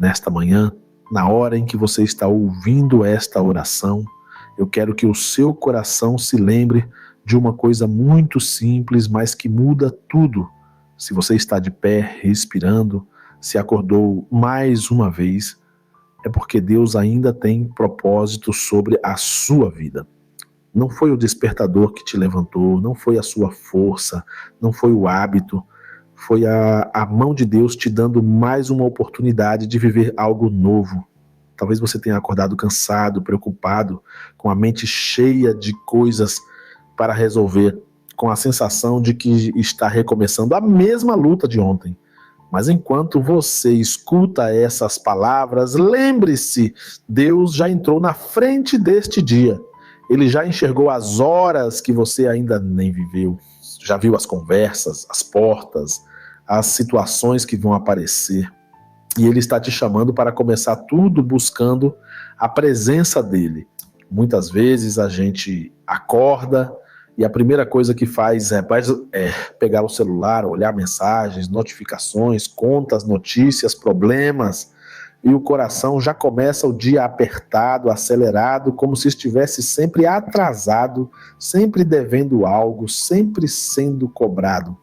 Nesta manhã, na hora em que você está ouvindo esta oração, eu quero que o seu coração se lembre de uma coisa muito simples, mas que muda tudo. Se você está de pé, respirando, se acordou mais uma vez, é porque Deus ainda tem propósito sobre a sua vida. Não foi o despertador que te levantou, não foi a sua força, não foi o hábito, foi a mão de Deus te dando mais uma oportunidade de viver algo novo. Talvez você tenha acordado cansado, preocupado, com a mente cheia de coisas para resolver, com a sensação de que está recomeçando a mesma luta de ontem. Mas enquanto você escuta essas palavras, lembre-se, Deus já entrou na frente deste dia. Ele já enxergou as horas que você ainda nem viveu, já viu as conversas, as portas, as situações que vão aparecer. E Ele está te chamando para começar tudo buscando a presença dEle. Muitas vezes a gente acorda e a primeira coisa que faz é pegar o celular, olhar mensagens, notificações, contas, notícias, problemas, e o coração já começa o dia apertado, acelerado, como se estivesse sempre atrasado, sempre devendo algo, sempre sendo cobrado.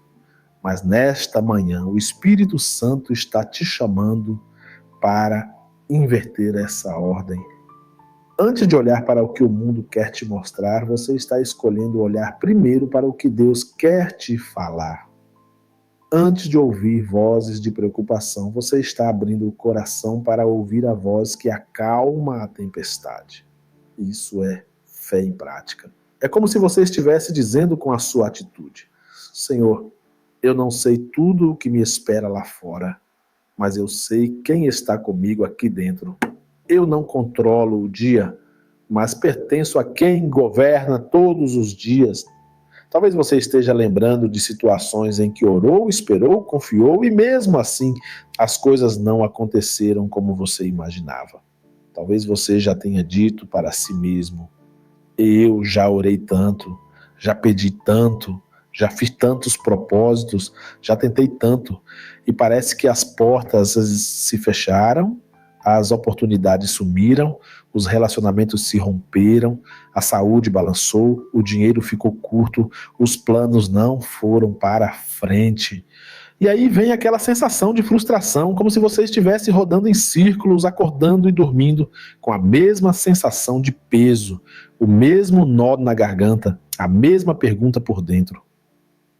Mas nesta manhã, o Espírito Santo está te chamando para inverter essa ordem. Antes de olhar para o que o mundo quer te mostrar, você está escolhendo olhar primeiro para o que Deus quer te falar. Antes de ouvir vozes de preocupação, você está abrindo o coração para ouvir a voz que acalma a tempestade. Isso é fé em prática. É como se você estivesse dizendo com a sua atitude: Senhor, eu não sei tudo o que me espera lá fora, mas eu sei quem está comigo aqui dentro. Eu não controlo o dia, mas pertenço a quem governa todos os dias. Talvez você esteja lembrando de situações em que orou, esperou, confiou e mesmo assim as coisas não aconteceram como você imaginava. Talvez você já tenha dito para si mesmo: eu já orei tanto, já pedi tanto, já fiz tantos propósitos, já tentei tanto, e parece que as portas se fecharam, as oportunidades sumiram, os relacionamentos se romperam, a saúde balançou, o dinheiro ficou curto, os planos não foram para frente. E aí vem aquela sensação de frustração, como se você estivesse rodando em círculos, acordando e dormindo, com a mesma sensação de peso, o mesmo nó na garganta, a mesma pergunta por dentro.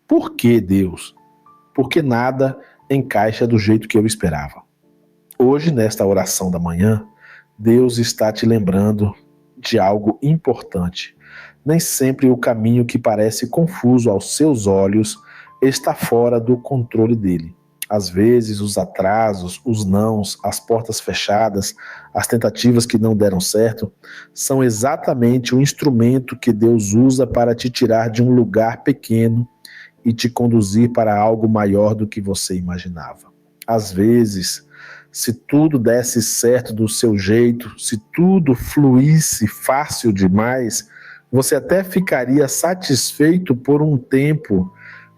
Por que, Deus? Porque nada encaixa do jeito que eu esperava. Hoje, nesta oração da manhã, Deus está te lembrando de algo importante. Nem sempre o caminho que parece confuso aos seus olhos está fora do controle dele. Às vezes, os atrasos, os nãos, as portas fechadas, as tentativas que não deram certo, são exatamente o instrumento que Deus usa para te tirar de um lugar pequeno e te conduzir para algo maior do que você imaginava. Às vezes, se tudo desse certo do seu jeito, se tudo fluísse fácil demais, você até ficaria satisfeito por um tempo,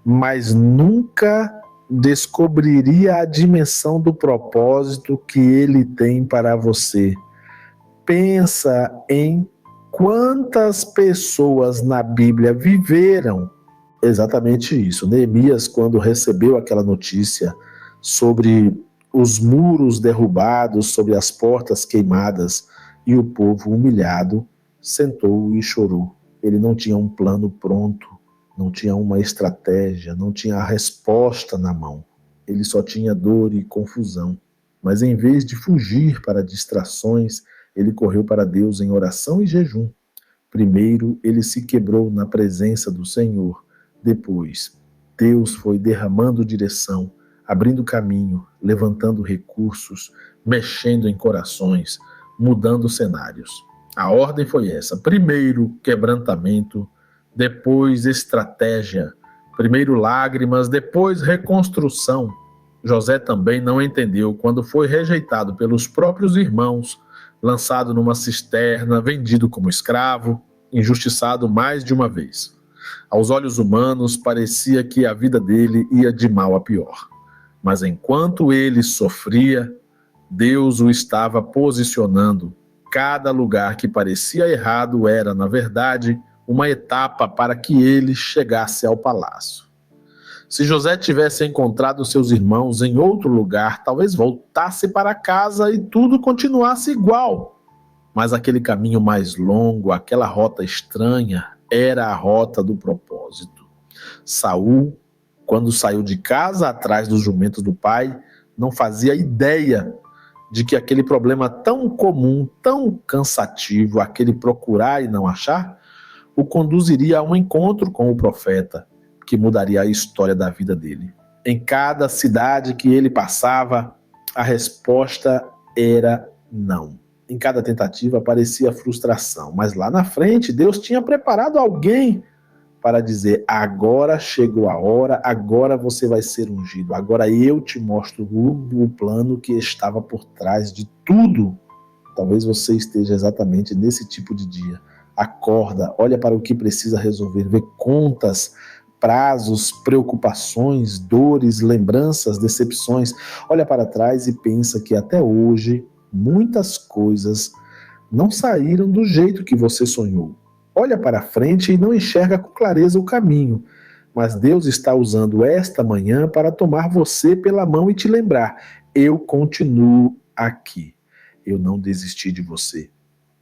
mas nunca descobriria a dimensão do propósito que ele tem para você. Pensa em quantas pessoas na Bíblia viveram exatamente isso. Neemias, quando recebeu aquela notícia sobre os muros derrubados, sobre as portas queimadas e o povo humilhado, sentou e chorou. Ele não tinha um plano pronto, não tinha uma estratégia, não tinha a resposta na mão. Ele só tinha dor e confusão. Mas em vez de fugir para distrações, ele correu para Deus em oração e jejum. Primeiro, ele se quebrou na presença do Senhor. Depois, Deus foi derramando direção, abrindo caminho, levantando recursos, mexendo em corações, mudando cenários. A ordem foi essa: primeiro quebrantamento, depois estratégia, primeiro lágrimas, depois reconstrução. José também não entendeu quando foi rejeitado pelos próprios irmãos, lançado numa cisterna, vendido como escravo, injustiçado mais de uma vez. Aos olhos humanos, parecia que a vida dele ia de mal a pior. Mas enquanto ele sofria, Deus o estava posicionando. Cada lugar que parecia errado era, na verdade, uma etapa para que ele chegasse ao palácio. Se José tivesse encontrado seus irmãos em outro lugar, talvez voltasse para casa e tudo continuasse igual. Mas aquele caminho mais longo, aquela rota estranha, era a rota do propósito. Saul, quando saiu de casa atrás dos jumentos do pai, não fazia ideia de que aquele problema tão comum, tão cansativo, aquele procurar e não achar, o conduziria a um encontro com o profeta, que mudaria a história da vida dele. Em cada cidade que ele passava, a resposta era não. Em cada tentativa aparecia frustração, mas lá na frente Deus tinha preparado alguém para dizer: agora chegou a hora, agora você vai ser ungido, agora eu te mostro o plano que estava por trás de tudo. Talvez você esteja exatamente nesse tipo de dia. Acorda, olha para o que precisa resolver, vê contas, prazos, preocupações, dores, lembranças, decepções. Olha para trás e pensa que até hoje muitas coisas não saíram do jeito que você sonhou. Olha para frente e não enxerga com clareza o caminho, mas Deus está usando esta manhã para tomar você pela mão e te lembrar: eu continuo aqui, eu não desisti de você.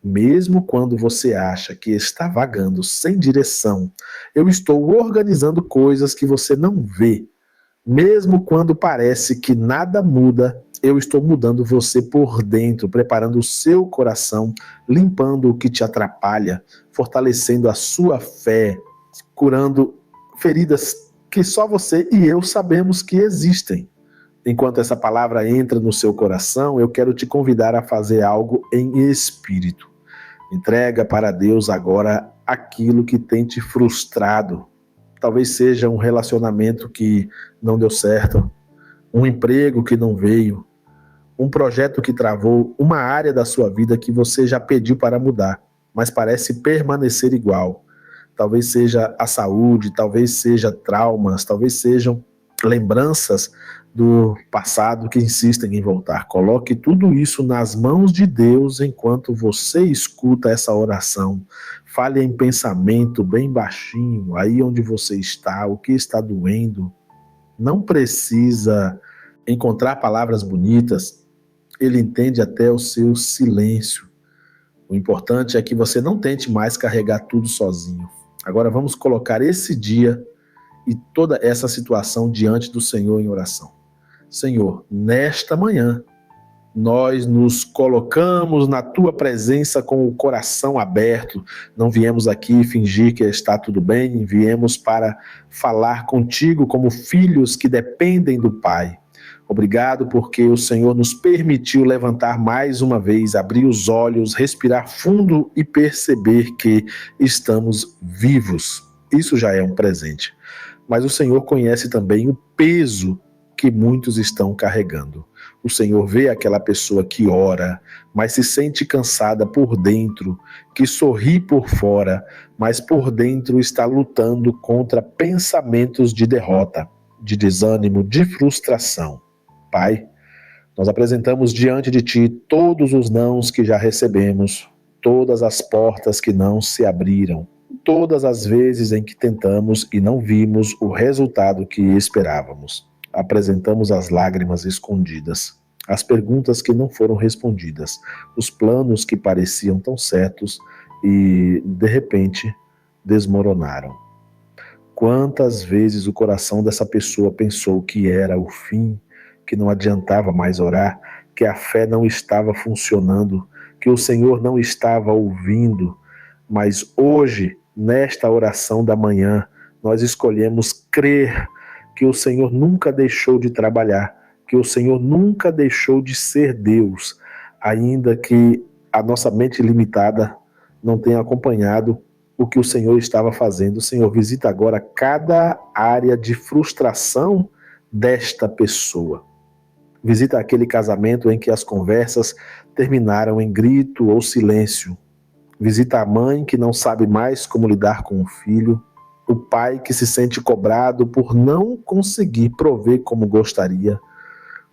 Mesmo quando você acha que está vagando sem direção, eu estou organizando coisas que você não vê. Mesmo quando parece que nada muda, eu estou mudando você por dentro, preparando o seu coração, limpando o que te atrapalha, fortalecendo a sua fé, curando feridas que só você e eu sabemos que existem. Enquanto essa palavra entra no seu coração, eu quero te convidar a fazer algo em espírito. Entrega para Deus agora aquilo que tem te frustrado. Talvez seja um relacionamento que não deu certo, um emprego que não veio, um projeto que travou, uma área da sua vida que você já pediu para mudar, mas parece permanecer igual. Talvez seja a saúde, talvez seja traumas, talvez sejam lembranças do passado que insistem em voltar. Coloque tudo isso nas mãos de Deus enquanto você escuta essa oração. Fale em pensamento bem baixinho, aí onde você está, o que está doendo. Não precisa encontrar palavras bonitas. Ele entende até o seu silêncio. O importante é que você não tente mais carregar tudo sozinho. Agora vamos colocar esse dia e toda essa situação diante do Senhor em oração. Senhor, nesta manhã, nós nos colocamos na Tua presença com o coração aberto. Não viemos aqui fingir que está tudo bem, viemos para falar contigo como filhos que dependem do Pai. Obrigado porque o Senhor nos permitiu levantar mais uma vez, abrir os olhos, respirar fundo e perceber que estamos vivos. Isso já é um presente. Mas o Senhor conhece também o peso que muitos estão carregando. O Senhor vê aquela pessoa que ora, mas se sente cansada por dentro, que sorri por fora, mas por dentro está lutando contra pensamentos de derrota, de desânimo, de frustração. Pai, nós apresentamos diante de Ti todos os nãos que já recebemos, todas as portas que não se abriram, todas as vezes em que tentamos e não vimos o resultado que esperávamos. Apresentamos as lágrimas escondidas, as perguntas que não foram respondidas, os planos que pareciam tão certos e, de repente, desmoronaram. Quantas vezes o coração dessa pessoa pensou que era o fim, que não adiantava mais orar, que a fé não estava funcionando, que o Senhor não estava ouvindo, mas hoje, nesta oração da manhã, nós escolhemos crer que o Senhor nunca deixou de trabalhar, que o Senhor nunca deixou de ser Deus, ainda que a nossa mente limitada não tenha acompanhado o que o Senhor estava fazendo. Senhor, visita agora cada área de frustração desta pessoa. Visita aquele casamento em que as conversas terminaram em grito ou silêncio. Visita a mãe que não sabe mais como lidar com o filho, o pai que se sente cobrado por não conseguir prover como gostaria,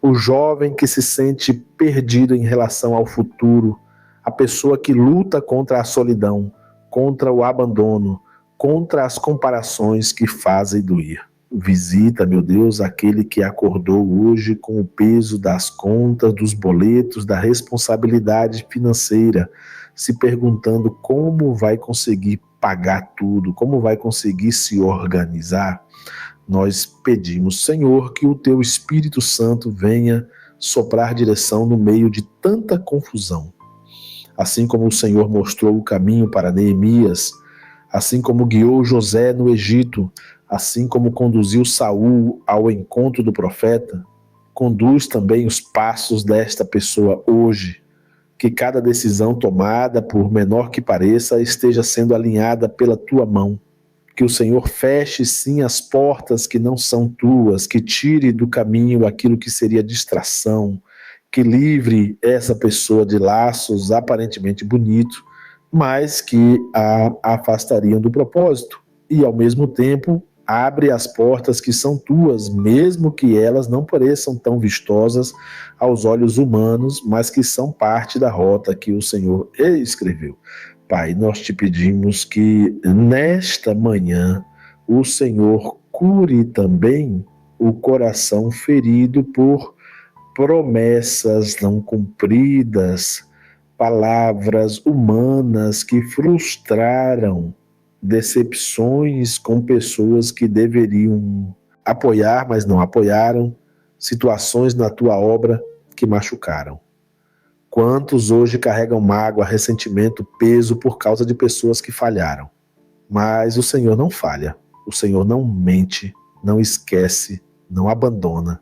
o jovem que se sente perdido em relação ao futuro, a pessoa que luta contra a solidão, contra o abandono, contra as comparações que fazem doer. Visita, meu Deus, aquele que acordou hoje com o peso das contas, dos boletos, da responsabilidade financeira, se perguntando como vai conseguir pagar tudo, como vai conseguir se organizar. Nós pedimos, Senhor, que o Teu Espírito Santo venha soprar direção no meio de tanta confusão. Assim como o Senhor mostrou o caminho para Neemias, assim como guiou José no Egito, assim como conduziu Saul ao encontro do profeta, conduz também os passos desta pessoa hoje. Que cada decisão tomada, por menor que pareça, esteja sendo alinhada pela Tua mão. Que o Senhor feche sim as portas que não são Tuas, que tire do caminho aquilo que seria distração, que livre essa pessoa de laços aparentemente bonitos, mas que a afastariam do propósito. E, ao mesmo tempo, abre as portas que são Tuas, mesmo que elas não pareçam tão vistosas aos olhos humanos, mas que são parte da rota que o Senhor escreveu. Pai, nós te pedimos que nesta manhã o Senhor cure também o coração ferido por promessas não cumpridas, palavras humanas que frustraram, decepções com pessoas que deveriam apoiar, mas não apoiaram, situações na Tua obra que machucaram. Quantos hoje carregam mágoa, ressentimento, peso por causa de pessoas que falharam? Mas o Senhor não falha, o Senhor não mente, não esquece, não abandona.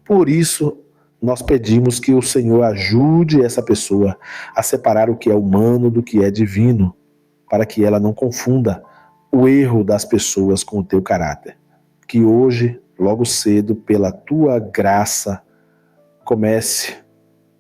Por isso, nós pedimos que o Senhor ajude essa pessoa a separar o que é humano do que é divino, para que ela não confunda o erro das pessoas com o Teu caráter. Que hoje, logo cedo, pela Tua graça, comece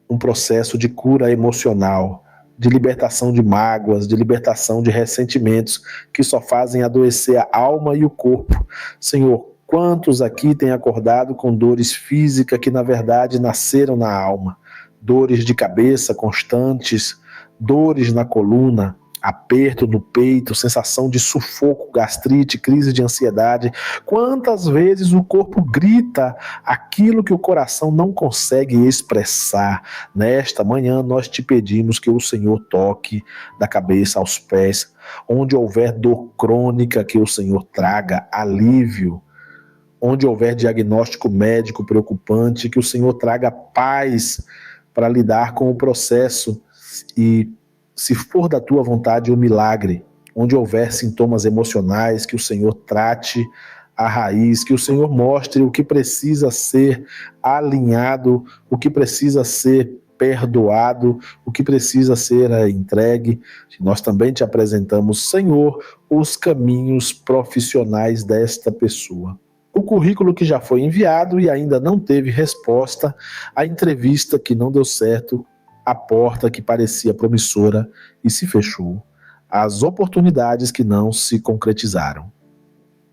um processo de cura emocional, de libertação de mágoas, de libertação de ressentimentos que só fazem adoecer a alma e o corpo. Senhor, quantos aqui têm acordado com dores físicas que na verdade nasceram na alma? Dores de cabeça constantes, dores na coluna, aperto no peito, sensação de sufoco, gastrite, crise de ansiedade. Quantas vezes o corpo grita aquilo que o coração não consegue expressar? Nesta manhã nós te pedimos que o Senhor toque da cabeça aos pés. Onde houver dor crônica, que o Senhor traga alívio. Onde houver diagnóstico médico preocupante, que o Senhor traga paz para lidar com o processo e, se for da Tua vontade, o milagre. Onde houver sintomas emocionais, que o Senhor trate a raiz, que o Senhor mostre o que precisa ser alinhado, o que precisa ser perdoado, o que precisa ser entregue. Nós também te apresentamos, Senhor, os caminhos profissionais desta pessoa. O currículo que já foi enviado e ainda não teve resposta, a entrevista que não deu certo, a porta que parecia promissora e se fechou, as oportunidades que não se concretizaram.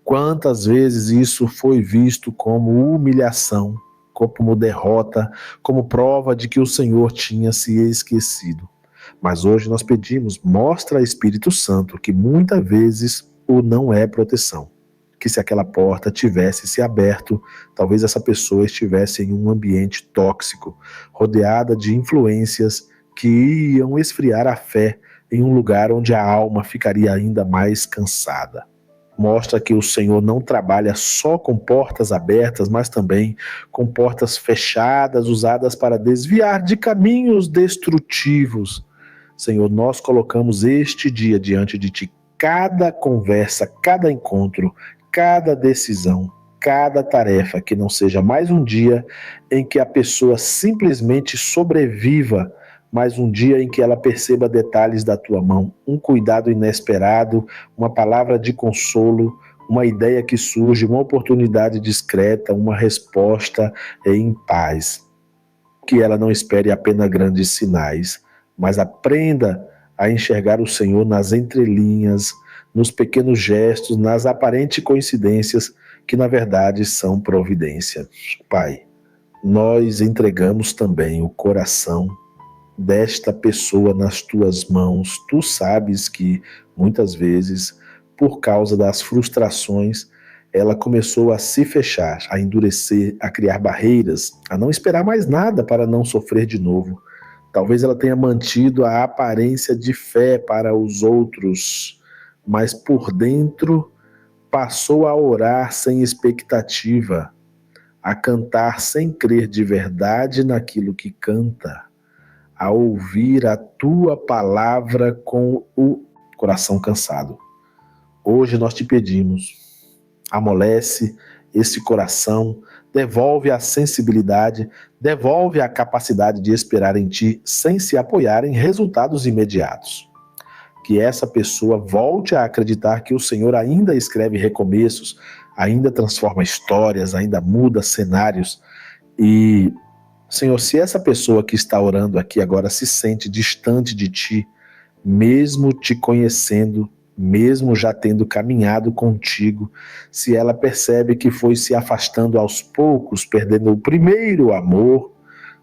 Quantas vezes isso foi visto como humilhação, como derrota, como prova de que o Senhor tinha se esquecido. Mas hoje nós pedimos, mostra ao Espírito Santo que muitas vezes o não é proteção. Que se aquela porta tivesse se aberto, talvez essa pessoa estivesse em um ambiente tóxico, rodeada de influências que iam esfriar a fé em um lugar onde a alma ficaria ainda mais cansada. Mostra que o Senhor não trabalha só com portas abertas, mas também com portas fechadas, usadas para desviar de caminhos destrutivos. Senhor, nós colocamos este dia diante de Ti. Cada conversa, cada encontro, cada decisão, cada tarefa, que não seja mais um dia em que a pessoa simplesmente sobreviva, mas um dia em que ela perceba detalhes da Tua mão, um cuidado inesperado, uma palavra de consolo, uma ideia que surge, uma oportunidade discreta, uma resposta em paz. Que ela não espere apenas grandes sinais, mas aprenda a enxergar o Senhor nas entrelinhas, nos pequenos gestos, nas aparentes coincidências que na verdade são providência. Pai, nós entregamos também o coração desta pessoa nas tuas mãos. Tu sabes que muitas vezes, por causa das frustrações, ela começou a se fechar, a endurecer, a criar barreiras, a não esperar mais nada para não sofrer de novo. Talvez ela tenha mantido a aparência de fé para os outros, mas por dentro passou a orar sem expectativa, a cantar sem crer de verdade naquilo que canta, a ouvir a tua palavra com o coração cansado. Hoje nós te pedimos, amolece esse coração, devolve a sensibilidade, devolve a capacidade de esperar em ti sem se apoiar em resultados imediatos. Que essa pessoa volte a acreditar que o Senhor ainda escreve recomeços, ainda transforma histórias, ainda muda cenários. E, Senhor, se essa pessoa que está orando aqui agora se sente distante de ti, mesmo te conhecendo, mesmo já tendo caminhado contigo, se ela percebe que foi se afastando aos poucos, perdendo o primeiro amor,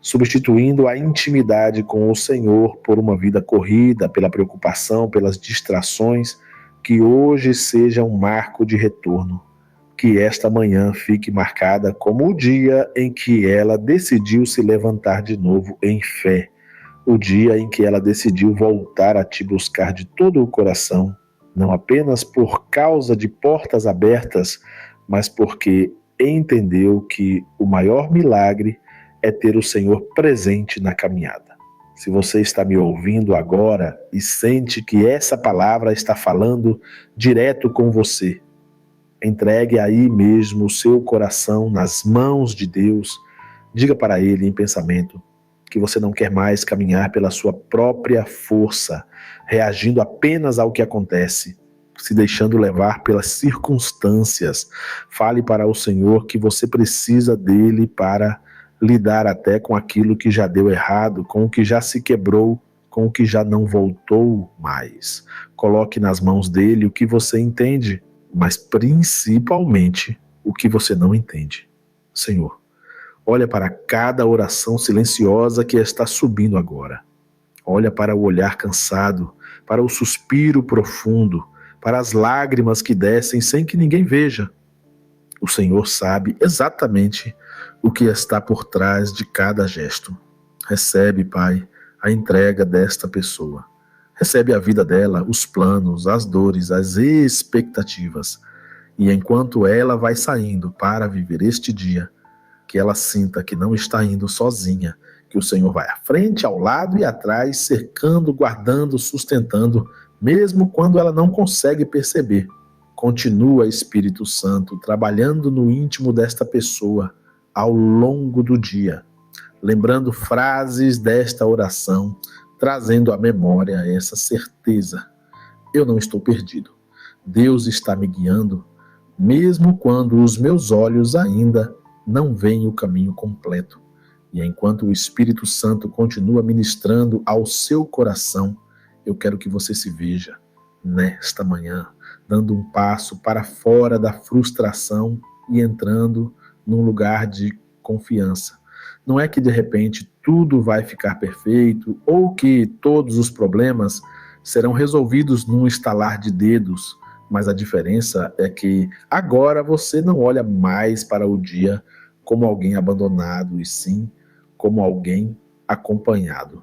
substituindo a intimidade com o Senhor por uma vida corrida, pela preocupação, pelas distrações, que hoje seja um marco de retorno. Que esta manhã fique marcada como o dia em que ela decidiu se levantar de novo em fé, o dia em que ela decidiu voltar a te buscar de todo o coração, não apenas por causa de portas abertas, mas porque entendeu que o maior milagre é ter o Senhor presente na caminhada. Se você está me ouvindo agora e sente que essa palavra está falando direto com você, entregue aí mesmo o seu coração nas mãos de Deus. Diga para Ele em pensamento que você não quer mais caminhar pela sua própria força, reagindo apenas ao que acontece, se deixando levar pelas circunstâncias. Fale para o Senhor que você precisa dele para lidar até com aquilo que já deu errado, com o que já se quebrou, com o que já não voltou mais. Coloque nas mãos dele o que você entende, mas principalmente o que você não entende. Senhor, olha para cada oração silenciosa que está subindo agora. Olha para o olhar cansado, para o suspiro profundo, para as lágrimas que descem sem que ninguém veja. O Senhor sabe exatamente o que está por trás de cada gesto. Recebe, Pai, a entrega desta pessoa. Recebe a vida dela, os planos, as dores, as expectativas. E enquanto ela vai saindo para viver este dia, que ela sinta que não está indo sozinha, que o Senhor vai à frente, ao lado e atrás, cercando, guardando, sustentando, mesmo quando ela não consegue perceber. Continua, Espírito Santo, trabalhando no íntimo desta pessoa ao longo do dia, lembrando frases desta oração, trazendo à memória essa certeza. Eu não estou perdido. Deus está me guiando, mesmo quando os meus olhos ainda não veem o caminho completo. E enquanto o Espírito Santo continua ministrando ao seu coração, eu quero que você se veja nesta manhã, dando um passo para fora da frustração e entrando num lugar de confiança. Não é que de repente tudo vai ficar perfeito ou que todos os problemas serão resolvidos num estalar de dedos, mas a diferença é que agora você não olha mais para o dia como alguém abandonado, e sim como alguém acompanhado.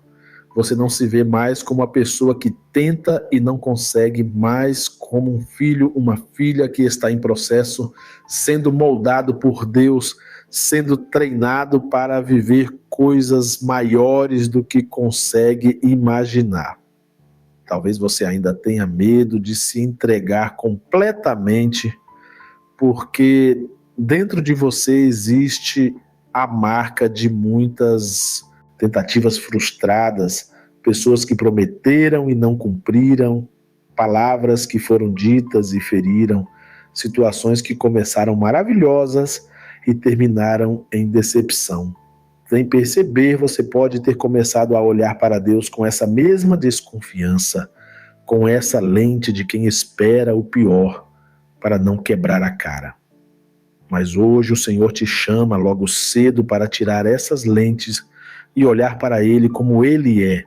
Você não se vê mais como a pessoa que tenta e não consegue, mais como um filho, uma filha que está em processo, sendo moldado por Deus, sendo treinado para viver coisas maiores do que consegue imaginar. Talvez você ainda tenha medo de se entregar completamente, porque dentro de você existe a marca de muitas tentativas frustradas, pessoas que prometeram e não cumpriram, palavras que foram ditas e feriram, situações que começaram maravilhosas e terminaram em decepção. Sem perceber, você pode ter começado a olhar para Deus com essa mesma desconfiança, com essa lente de quem espera o pior para não quebrar a cara. Mas hoje o Senhor te chama logo cedo para tirar essas lentes e olhar para Ele como Ele é.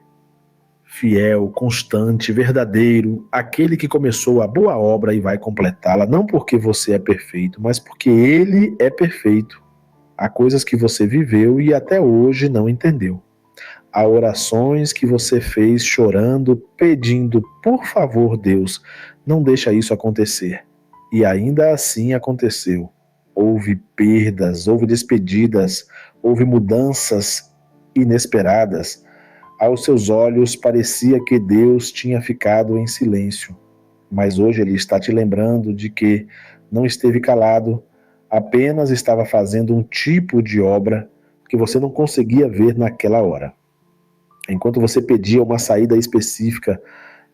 Fiel, constante, verdadeiro, aquele que começou a boa obra e vai completá-la, não porque você é perfeito, mas porque Ele é perfeito. Há coisas que você viveu e até hoje não entendeu. Há orações que você fez chorando, pedindo, por favor, Deus, não deixa isso acontecer. E ainda assim aconteceu. Houve perdas, houve despedidas, houve mudanças inesperadas. Aos seus olhos parecia que Deus tinha ficado em silêncio. Mas hoje Ele está te lembrando de que não esteve calado, apenas estava fazendo um tipo de obra que você não conseguia ver naquela hora. Enquanto você pedia uma saída específica,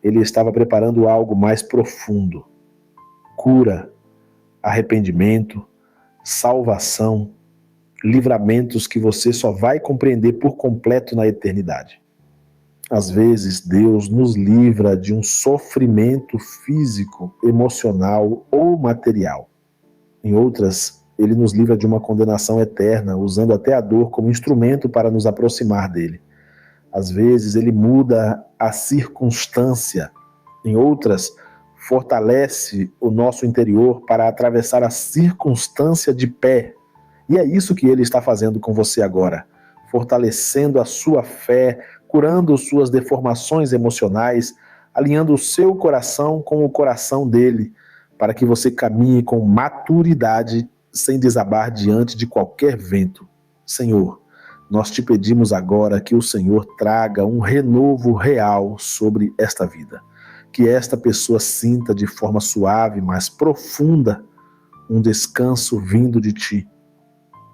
Ele estava preparando algo mais profundo. Cura, arrependimento, salvação, livramentos que você só vai compreender por completo na eternidade. Às vezes, Deus nos livra de um sofrimento físico, emocional ou material. Em outras, Ele nos livra de uma condenação eterna, usando até a dor como instrumento para nos aproximar dele. Às vezes, Ele muda a circunstância. Em outras, fortalece o nosso interior para atravessar a circunstância de pé. E é isso que Ele está fazendo com você agora, fortalecendo a sua fé, curando suas deformações emocionais, alinhando o seu coração com o coração dele, para que você caminhe com maturidade, sem desabar diante de qualquer vento. Senhor, nós te pedimos agora que o Senhor traga um renovo real sobre esta vida. Que esta pessoa sinta de forma suave, mas profunda, um descanso vindo de ti.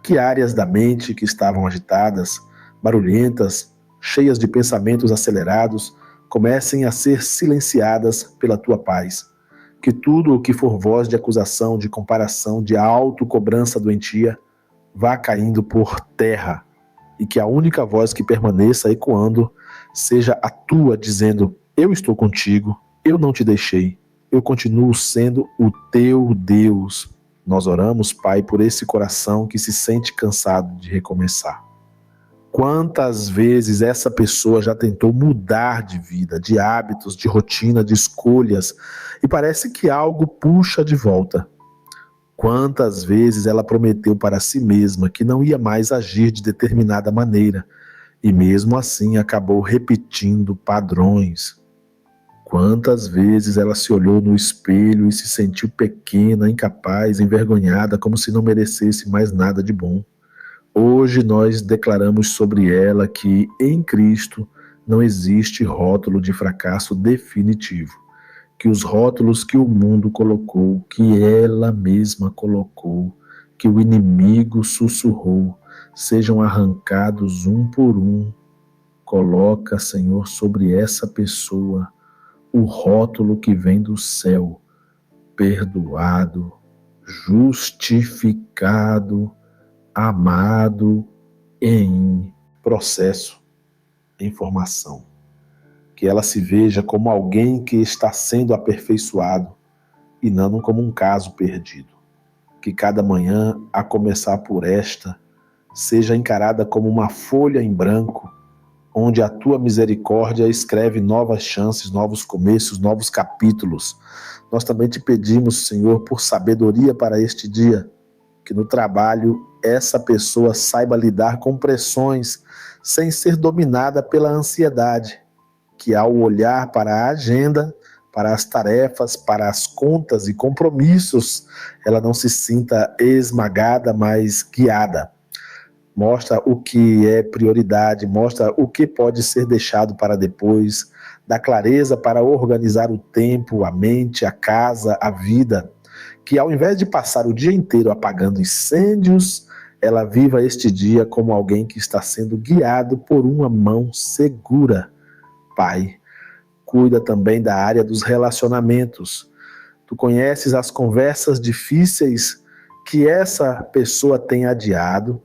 Que áreas da mente que estavam agitadas, barulhentas, cheias de pensamentos acelerados, comecem a ser silenciadas pela tua paz. Que tudo o que for voz de acusação, de comparação, de autocobrança doentia, vá caindo por terra, e que a única voz que permaneça ecoando seja a tua, dizendo: eu estou contigo, eu não te deixei, eu continuo sendo o teu Deus. Nós oramos, Pai, por esse coração que se sente cansado de recomeçar. Quantas vezes essa pessoa já tentou mudar de vida, de hábitos, de rotina, de escolhas, e parece que algo puxa de volta. Quantas vezes ela prometeu para si mesma que não ia mais agir de determinada maneira, e mesmo assim acabou repetindo padrões. Quantas vezes ela se olhou no espelho e se sentiu pequena, incapaz, envergonhada, como se não merecesse mais nada de bom. Hoje nós declaramos sobre ela que em Cristo não existe rótulo de fracasso definitivo. Que os rótulos que o mundo colocou, que ela mesma colocou, que o inimigo sussurrou, sejam arrancados um por um. Coloca, Senhor, sobre essa pessoa o rótulo que vem do céu: perdoado, justificado, amado, em processo, em formação. Que ela se veja como alguém que está sendo aperfeiçoado e não como um caso perdido. Que cada manhã, a começar por esta, seja encarada como uma folha em branco, onde a tua misericórdia escreve novas chances, novos começos, novos capítulos. Nós também te pedimos, Senhor, por sabedoria para este dia, que no trabalho essa pessoa saiba lidar com pressões sem ser dominada pela ansiedade, que ao olhar para a agenda, para as tarefas, para as contas e compromissos, ela não se sinta esmagada, mas guiada. Mostra o que é prioridade, mostra o que pode ser deixado para depois, dá clareza para organizar o tempo, a mente, a casa, a vida. Que ao invés de passar o dia inteiro apagando incêndios, ela viva este dia como alguém que está sendo guiado por uma mão segura. Pai, cuida também da área dos relacionamentos. Tu conheces as conversas difíceis que essa pessoa tem adiado,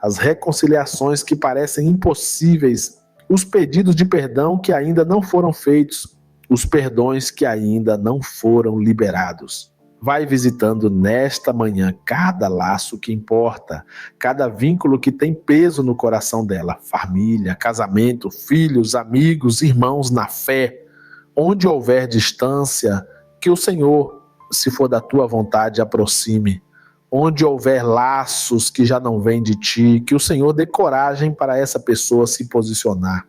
as reconciliações que parecem impossíveis, os pedidos de perdão que ainda não foram feitos, os perdões que ainda não foram liberados. Vai visitando nesta manhã cada laço que importa, cada vínculo que tem peso no coração dela, família, casamento, filhos, amigos, irmãos na fé. Onde houver distância, que o Senhor, se for da tua vontade, aproxime. Onde houver laços que já não vêm de ti, que o Senhor dê coragem para essa pessoa se posicionar.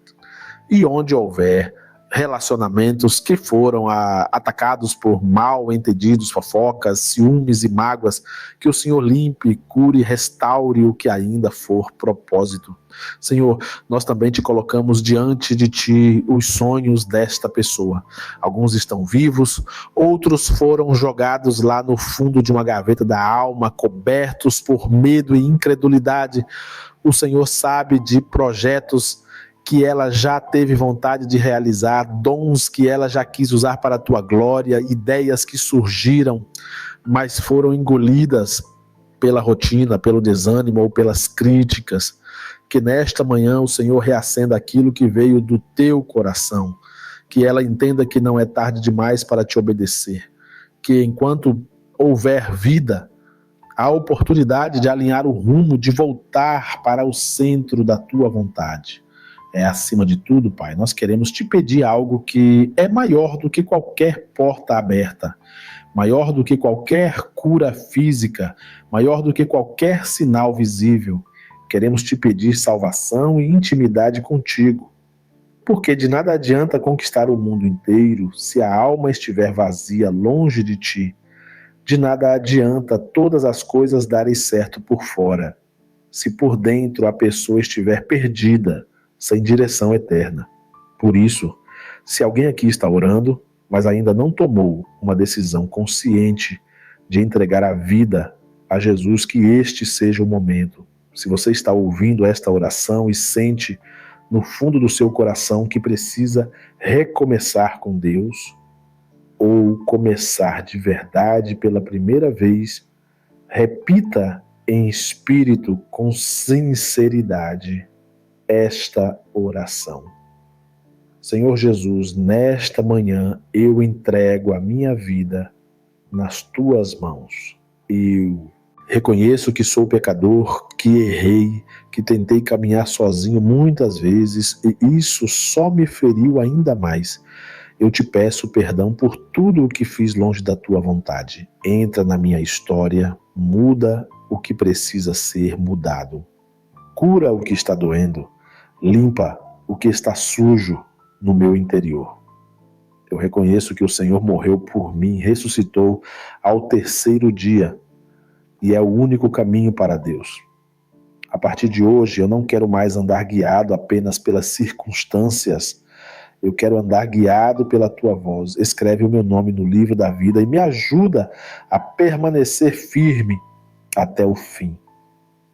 E onde houver relacionamentos que foram atacados por mal entendidos, fofocas, ciúmes e mágoas, que o Senhor limpe, cure e restaure o que ainda for propósito. Senhor, nós também te colocamos diante de ti os sonhos desta pessoa. Alguns estão vivos, outros foram jogados lá no fundo de uma gaveta da alma, cobertos por medo e incredulidade. O Senhor sabe de projetos que ela já teve vontade de realizar, dons que ela já quis usar para a tua glória, ideias que surgiram, mas foram engolidas pela rotina, pelo desânimo ou pelas críticas. Que nesta manhã o Senhor reacenda aquilo que veio do teu coração, que ela entenda que não é tarde demais para te obedecer, que enquanto houver vida, há oportunidade de alinhar o rumo, de voltar para o centro da tua vontade. Acima de tudo, Pai, nós queremos te pedir algo que é maior do que qualquer porta aberta, maior do que qualquer cura física, maior do que qualquer sinal visível. Queremos te pedir salvação e intimidade contigo, porque de nada adianta conquistar o mundo inteiro se a alma estiver vazia, longe de ti. De nada adianta todas as coisas darem certo por fora, se por dentro a pessoa estiver perdida, sem direção eterna. Por isso, se alguém aqui está orando, mas ainda não tomou uma decisão consciente de entregar a vida a Jesus, que este seja o momento. Se você está ouvindo esta oração e sente no fundo do seu coração que precisa recomeçar com Deus, ou começar de verdade pela primeira vez, repita em espírito com sinceridade esta oração. Senhor Jesus, nesta manhã eu entrego a minha vida nas tuas mãos. Eu reconheço que sou pecador, que errei, que tentei caminhar sozinho muitas vezes e isso só me feriu ainda mais. Eu te peço perdão por tudo o que fiz longe da tua vontade. Entra na minha história, muda o que precisa ser mudado. Cura o que está doendo. Limpa o que está sujo no meu interior. Eu reconheço que o Senhor morreu por mim, ressuscitou ao terceiro dia e é o único caminho para Deus. A partir de hoje, eu não quero mais andar guiado apenas pelas circunstâncias. Eu quero andar guiado pela tua voz. Escreve o meu nome no livro da vida e me ajuda a permanecer firme até o fim.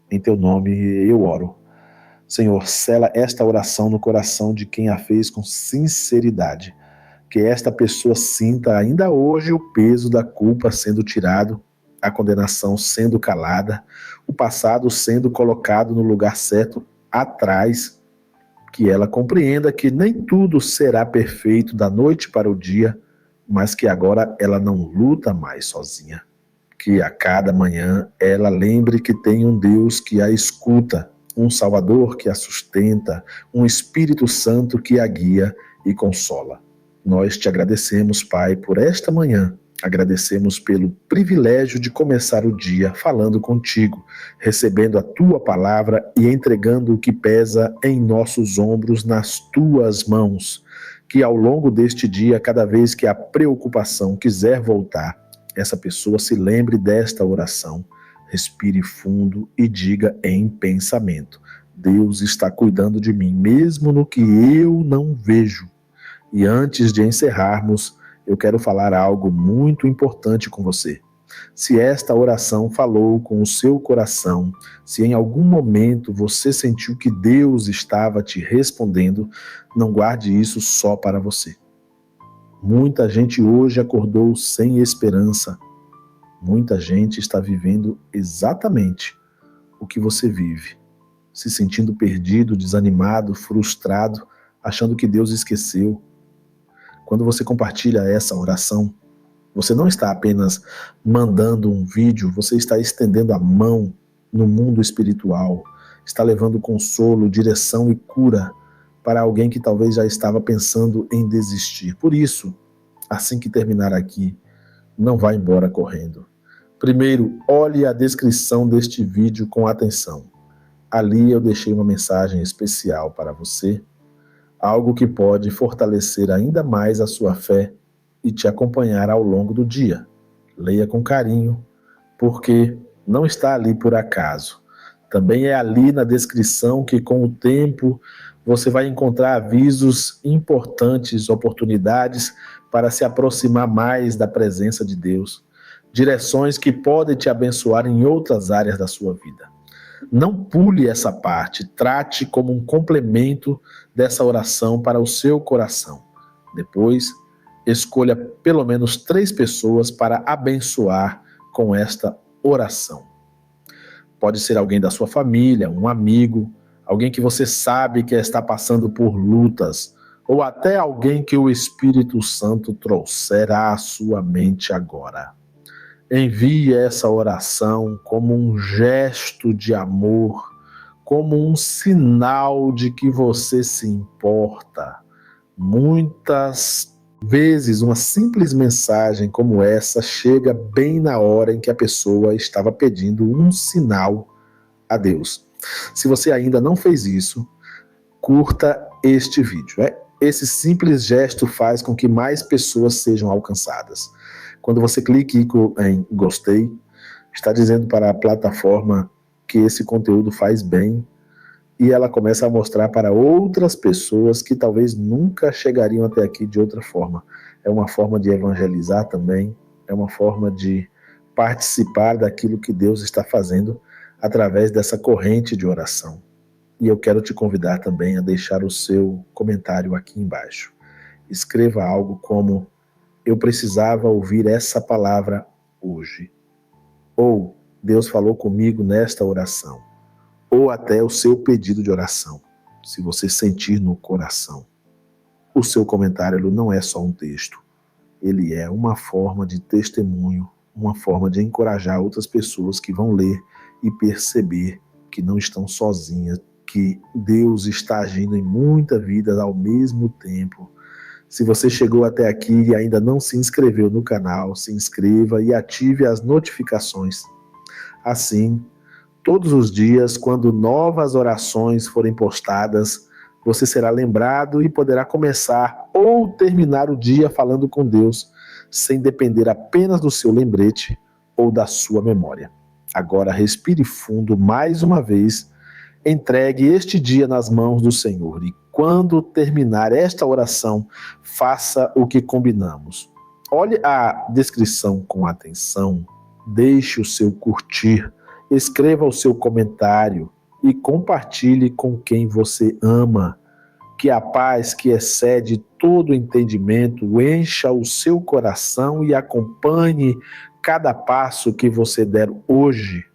Em teu nome eu oro. Senhor, sela esta oração no coração de quem a fez com sinceridade. Que esta pessoa sinta ainda hoje o peso da culpa sendo tirado, a condenação sendo calada, o passado sendo colocado no lugar certo atrás. Que ela compreenda que nem tudo será perfeito da noite para o dia, mas que agora ela não luta mais sozinha. Que a cada manhã ela lembre que tem um Deus que a escuta, um Salvador que a sustenta, um Espírito Santo que a guia e consola. Nós te agradecemos, Pai, por esta manhã. Agradecemos pelo privilégio de começar o dia falando contigo, recebendo a tua palavra e entregando o que pesa em nossos ombros nas tuas mãos. Que ao longo deste dia, cada vez que a preocupação quiser voltar, essa pessoa se lembre desta oração. Respire fundo e diga em pensamento: Deus está cuidando de mim, mesmo no que eu não vejo. E antes de encerrarmos, eu quero falar algo muito importante com você. Se esta oração falou com o seu coração, se em algum momento você sentiu que Deus estava te respondendo, não guarde isso só para você. Muita gente hoje acordou sem esperança. Muita gente está vivendo exatamente o que você vive, se sentindo perdido, desanimado, frustrado, achando que Deus esqueceu. Quando você compartilha essa oração, Você não está apenas mandando um vídeo, você está estendendo a mão no mundo espiritual, está levando consolo, direção e cura para alguém que talvez já estava pensando em desistir. Por isso, assim que terminar aqui, não vá embora correndo. Primeiro, olhe a descrição deste vídeo com atenção. Ali eu deixei uma mensagem especial para você, algo que pode fortalecer ainda mais a sua fé e te acompanhar ao longo do dia. Leia com carinho, porque não está ali por acaso. Também é ali na descrição que, com o tempo, você vai encontrar avisos importantes, oportunidades para se aproximar mais da presença de Deus, direções que podem te abençoar em outras áreas da sua vida. Não pule essa parte, trate como um complemento dessa oração para o seu coração. Depois, escolha pelo menos 3 pessoas para abençoar com esta oração. Pode ser alguém da sua família, um amigo, alguém que você sabe que está passando por lutas, ou até alguém que o Espírito Santo trouxer à sua mente agora. Envie essa oração como um gesto de amor, como um sinal de que você se importa. Muitas vezes, uma simples mensagem como essa chega bem na hora em que a pessoa estava pedindo um sinal a Deus. Se você ainda não fez isso, curta este vídeo. Esse simples gesto faz com que mais pessoas sejam alcançadas. Quando você clica em gostei, está dizendo para a plataforma que esse conteúdo faz bem e ela começa a mostrar para outras pessoas que talvez nunca chegariam até aqui de outra forma. É uma forma de evangelizar também, é uma forma de participar daquilo que Deus está fazendo através dessa corrente de oração. E eu quero te convidar também a deixar o seu comentário aqui embaixo. Escreva algo como: eu precisava ouvir essa palavra hoje. Ou Deus falou comigo nesta oração. Ou até o seu pedido de oração, se você sentir no coração. O seu comentário não é só um texto. Ele é uma forma de testemunho, uma forma de encorajar outras pessoas que vão ler e perceber que não estão sozinhas, que Deus está agindo em muitas vidas ao mesmo tempo. Se você chegou até aqui e ainda não se inscreveu no canal, se inscreva e ative as notificações. Assim, todos os dias, quando novas orações forem postadas, você será lembrado e poderá começar ou terminar o dia falando com Deus, sem depender apenas do seu lembrete ou da sua memória. Agora respire fundo mais uma vez, entregue este dia nas mãos do Senhor e quando terminar esta oração, faça o que combinamos. Olhe a descrição com atenção, deixe o seu curtir, escreva o seu comentário e compartilhe com quem você ama. Que a paz que excede todo entendimento encha o seu coração e acompanhe cada passo que você der hoje.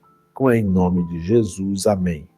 Em nome de Jesus, amém.